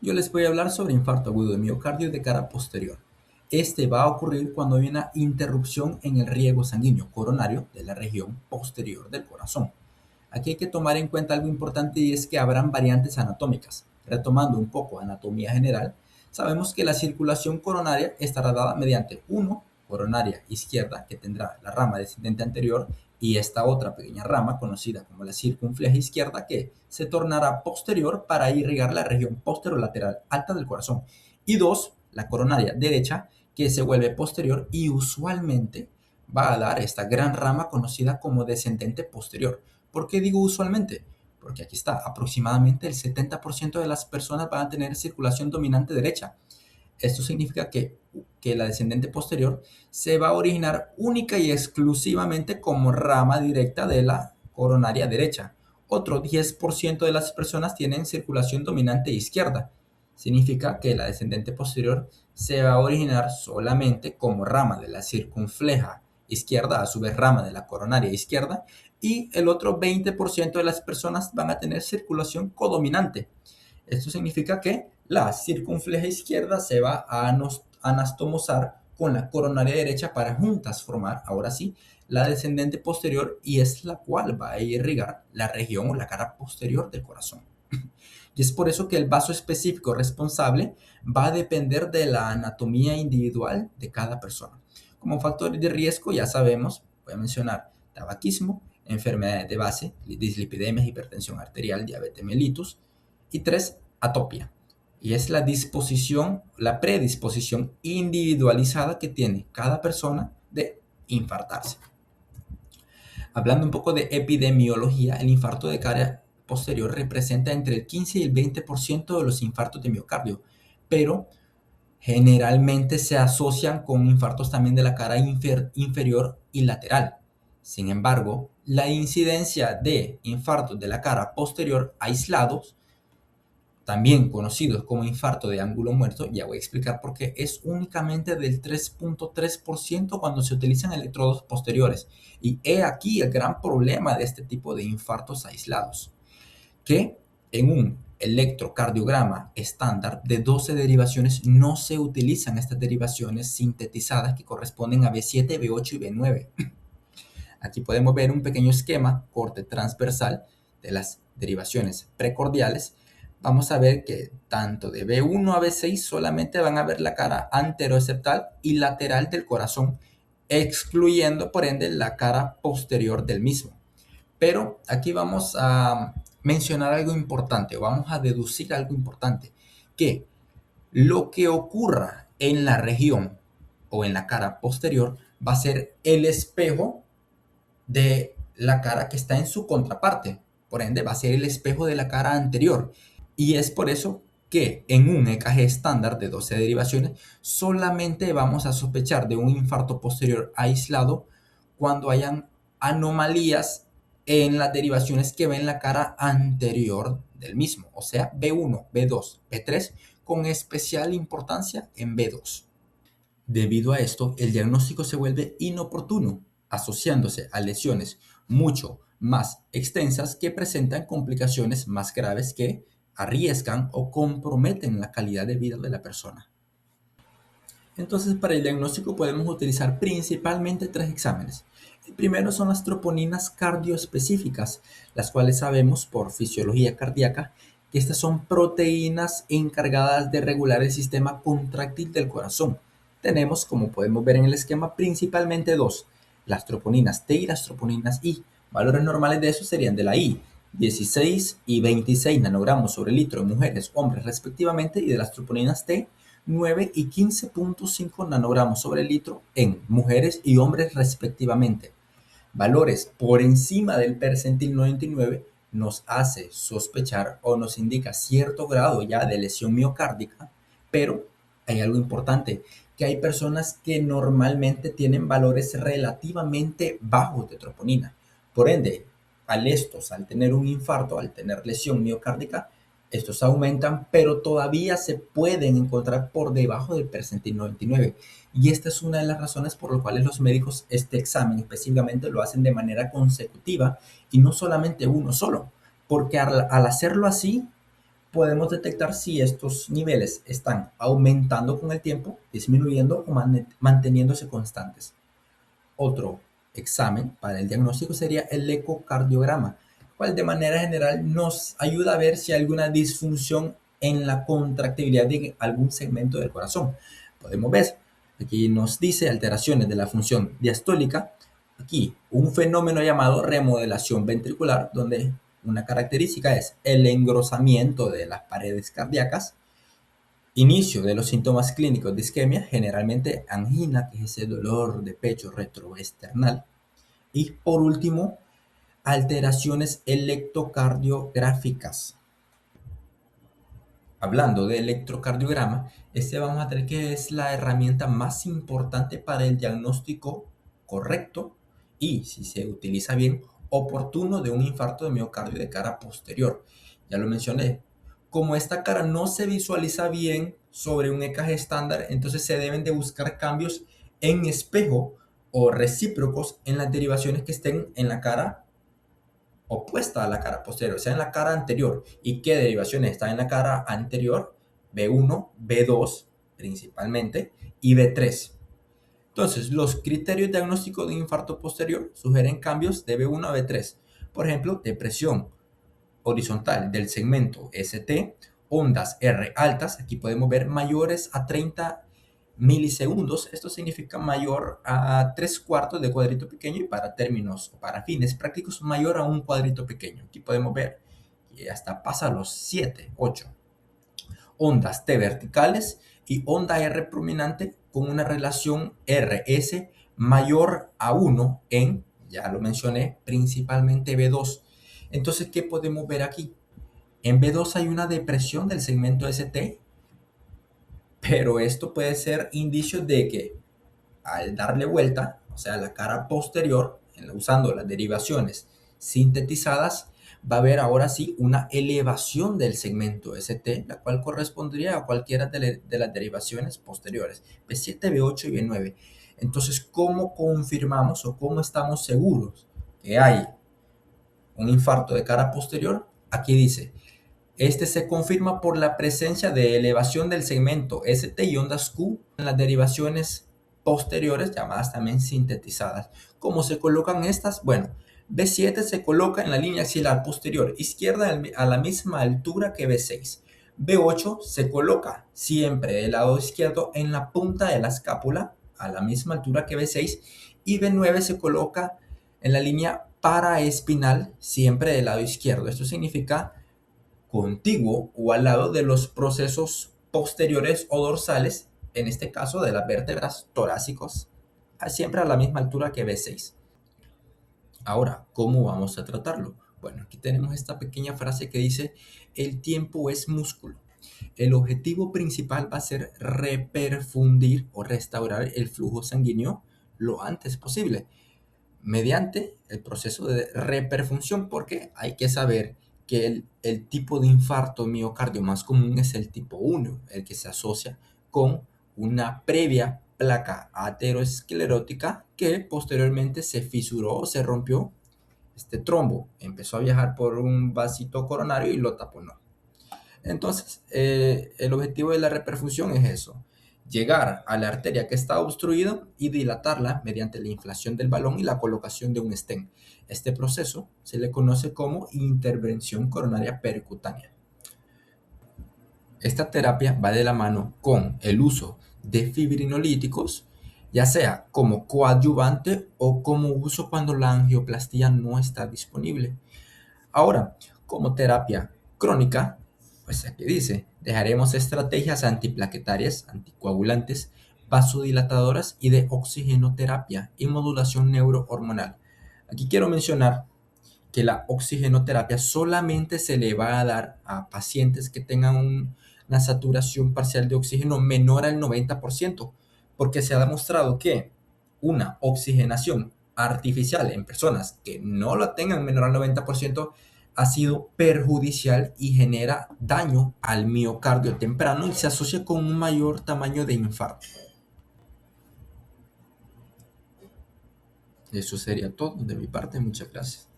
Yo les voy a hablar sobre infarto agudo de miocardio de cara posterior. Este va a ocurrir cuando hay una interrupción en el riego sanguíneo coronario de la región posterior del corazón. Aquí hay que tomar en cuenta algo importante y es que habrán variantes anatómicas. Retomando un poco anatomía general, sabemos que la circulación coronaria estará dada mediante uno, coronaria izquierda, que tendrá la rama descendente anterior, y esta otra pequeña rama conocida como la circunfleja izquierda que se tornará posterior para irrigar la región posterolateral alta del corazón. Y dos, la coronaria derecha que se vuelve posterior y usualmente va a dar esta gran rama conocida como descendente posterior. ¿Por qué digo usualmente? Porque aquí está, aproximadamente el 70% de las personas van a tener circulación dominante derecha. Esto significa que la descendente posterior se va a originar única y exclusivamente como rama directa de la coronaria derecha. Otro 10% de las personas tienen circulación dominante izquierda. Significa que la descendente posterior se va a originar solamente como rama de la circunfleja izquierda, a su vez rama de la coronaria izquierda, y el otro 20% de las personas van a tener circulación codominante. Esto significa que la circunfleja izquierda se va a anastomosar con la coronaria derecha para juntas formar, ahora sí, la descendente posterior y es la cual va a irrigar la región o la cara posterior del corazón. Y es por eso que el vaso específico responsable va a depender de la anatomía individual de cada persona. Como factores de riesgo ya sabemos, voy a mencionar tabaquismo, enfermedades de base, dislipidemias, hipertensión arterial, diabetes mellitus. Y tres, atopia. Y es la disposición, la predisposición individualizada que tiene cada persona de infartarse. Hablando un poco de epidemiología, el infarto de cara posterior representa entre el 15 y el 20% de los infartos de miocardio, pero generalmente se asocian con infartos también de la cara inferior y lateral. Sin embargo, la incidencia de infartos de la cara posterior aislados, también conocidos como infarto de ángulo muerto, ya voy a explicar por qué, es únicamente del 3.3% cuando se utilizan electrodos posteriores. Y he aquí el gran problema de este tipo de infartos aislados, que en un electrocardiograma estándar de 12 derivaciones no se utilizan estas derivaciones sintetizadas que corresponden a B7, B8 y B9. Aquí podemos ver un pequeño esquema, corte transversal de las derivaciones precordiales. Vamos a ver que tanto de B1 a B6 solamente van a ver la cara anteroceptal y lateral del corazón, excluyendo por ende la cara posterior del mismo. Pero aquí vamos a mencionar algo importante, vamos a deducir algo importante, que lo que ocurra en la región o en la cara posterior va a ser el espejo de la cara que está en su contraparte. Por ende, va a ser el espejo de la cara anterior. Y es por eso que en un EKG estándar de 12 derivaciones solamente vamos a sospechar de un infarto posterior aislado cuando hayan anomalías en las derivaciones que ven la cara anterior del mismo, o sea, B1, B2, B3, con especial importancia en B2. Debido a esto, el diagnóstico se vuelve inoportuno, asociándose a lesiones mucho más extensas que presentan complicaciones más graves que arriesgan o comprometen la calidad de vida de la persona. Entonces, para el diagnóstico podemos utilizar principalmente tres exámenes. El primero son las troponinas cardioespecíficas, las cuales sabemos por fisiología cardíaca que estas son proteínas encargadas de regular el sistema contráctil del corazón. Tenemos, como podemos ver en el esquema, principalmente dos, las troponinas T y las troponinas I. Valores normales de eso serían de la I, 16 y 26 nanogramos sobre litro en mujeres, hombres respectivamente, y de las troponinas T, 9 y 15.5 nanogramos sobre litro en mujeres y hombres respectivamente. Valores por encima del percentil 99 nos hace sospechar o nos indica cierto grado ya de lesión miocárdica, pero hay algo importante, que hay personas que normalmente tienen valores relativamente bajos de troponina. Por ende, al tener un infarto, al tener lesión miocárdica, estos aumentan, pero todavía se pueden encontrar por debajo del percentil 99. Y esta es una de las razones por las cuales los médicos este examen específicamente lo hacen de manera consecutiva y no solamente uno solo. Porque al hacerlo así, podemos detectar si estos niveles están aumentando con el tiempo, disminuyendo o manteniéndose constantes. Otro examen para el diagnóstico sería el ecocardiograma, cual de manera general nos ayuda a ver si hay alguna disfunción en la contractibilidad de algún segmento del corazón. Podemos ver, aquí nos dice alteraciones de la función diastólica, aquí un fenómeno llamado remodelación ventricular, donde una característica es el engrosamiento de las paredes cardíacas. Inicio de los síntomas clínicos de isquemia, generalmente angina, que es ese dolor de pecho retroesternal. Y por último, alteraciones electrocardiográficas. Hablando de electrocardiograma, vamos a tener que es la herramienta más importante para el diagnóstico correcto y, si se utiliza bien, oportuno de un infarto de miocardio de cara posterior. Ya lo mencioné. Como esta cara no se visualiza bien sobre un EKG estándar, entonces se deben de buscar cambios en espejo o recíprocos en las derivaciones que estén en la cara opuesta a la cara posterior, o sea, en la cara anterior. ¿Y qué derivaciones están en la cara anterior? B1, B2 principalmente y B3. Entonces, los criterios diagnósticos de infarto posterior sugieren cambios de B1 a B3. Por ejemplo, depresión horizontal del segmento ST, ondas R altas, aquí podemos ver mayores a 30 milisegundos, esto significa mayor a 3/4 de cuadrito pequeño y para términos o para fines prácticos mayor a un cuadrito pequeño. Aquí podemos ver que hasta pasa a los 7, 8. Ondas T verticales y onda R prominente con una relación RS mayor a 1 en, ya lo mencioné, principalmente B2. Entonces, ¿qué podemos ver aquí? En B2 hay una depresión del segmento ST, pero esto puede ser indicio de que al darle vuelta, o sea, la cara posterior, usando las derivaciones sintetizadas, va a haber ahora sí una elevación del segmento ST, la cual correspondería a cualquiera de las derivaciones posteriores, B7, B8 y B9. Entonces, ¿cómo confirmamos o cómo estamos seguros que hay un infarto de cara posterior? Aquí dice, este se confirma por la presencia de elevación del segmento ST y ondas Q en las derivaciones posteriores, llamadas también sintetizadas. ¿Cómo se colocan estas? Bueno, B7 se coloca en la línea axilar posterior izquierda a la misma altura que B6. B8 se coloca siempre del lado izquierdo en la punta de la escápula a la misma altura que B6 y B9 se coloca en la línea paraespinal siempre del lado izquierdo. Esto significa contiguo o al lado de los procesos posteriores o dorsales, en este caso de las vértebras torácicos, siempre a la misma altura que B6. Ahora, ¿cómo vamos a tratarlo? Bueno, aquí tenemos esta pequeña frase que dice, el tiempo es músculo. El objetivo principal va a ser reperfundir o restaurar el flujo sanguíneo lo antes posible mediante el proceso de reperfunción, porque hay que saber que el tipo de infarto miocardio más común es el tipo 1, el que se asocia con una previa placa aterosclerótica que posteriormente se fisuró o se rompió. Este trombo empezó a viajar por un vasito coronario y lo taponó. Entonces, el objetivo de la reperfusión es eso, llegar a la arteria que está obstruida y dilatarla mediante la inflación del balón y la colocación de un stent. Este proceso se le conoce como intervención coronaria percutánea. Esta terapia va de la mano con el uso de fibrinolíticos, ya sea como coadyuvante o como uso cuando la angioplastía no está disponible. Ahora, como terapia crónica, pues aquí dice, dejaremos estrategias antiplaquetarias, anticoagulantes, vasodilatadoras y de oxigenoterapia y modulación neurohormonal. Aquí quiero mencionar que la oxigenoterapia solamente se le va a dar a pacientes que tengan una saturación parcial de oxígeno menor al 90%, porque se ha demostrado que una oxigenación artificial en personas que no la tengan menor al 90% ha sido perjudicial y genera daño al miocardio temprano y se asocia con un mayor tamaño de infarto. Eso sería todo de mi parte. Muchas gracias.